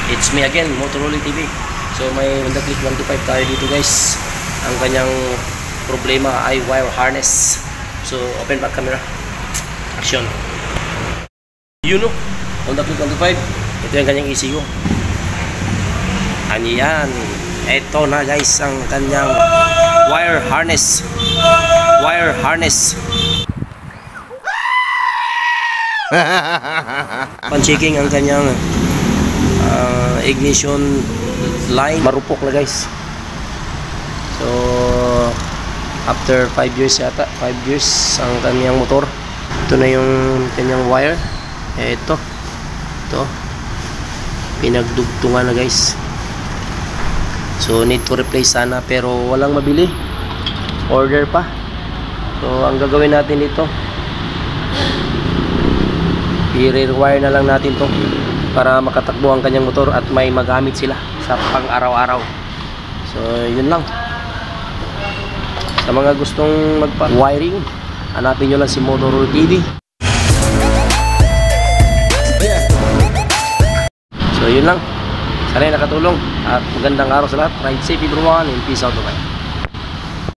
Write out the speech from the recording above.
It's me again, Motorolly TV. So may Honda Click 125 tayo dito guys. Ang kanyang problema ay wire harness. So open back camera. Action. Yun o, Honda Click 125. Ito yung kanyang ECU. Ayan. Ito na guys ang kanyang wire harness. Wire harness. Pan-checking ang kanyang ignition line, marupok na guys. So after 5 years yata, 5 years ang kanyang motor. Ito na yung kanyang wire. Ito pinagdugtungan na guys. So need to replace sana pero walang mabili, order pa. So ang gagawin natin dito, i-rewire na lang natin to para makatakbo ang kanyang motor at may magamit sila sa pang-araw-araw. So yun lang. Sa mga gustong magpa-wiring, hanapin nyo lang si Motorolly TV. So yun lang. Sana nakatulong at magandang araw sa lahat. Ride safe everyone and peace out. Bye.